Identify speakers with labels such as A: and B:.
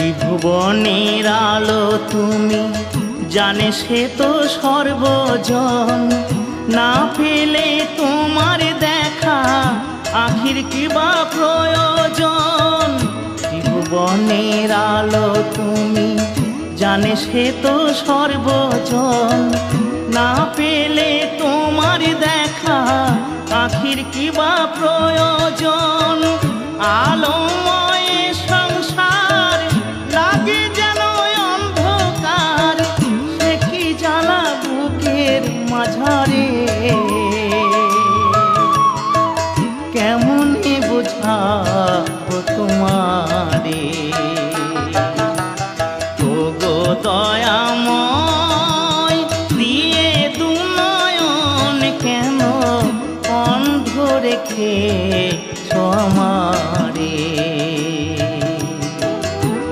A: ত্রিভুবনের আলো তুমি, জানে সে তো সর্বজন। না পেলে তোমার দেখা আখির কিবা প্রয়োজন। ত্রিভুবনের আলো তুমি, জানে সে তো সর্বজন। না পেলে তোমার দেখা আখির কিবা প্রয়োজন। আলোময়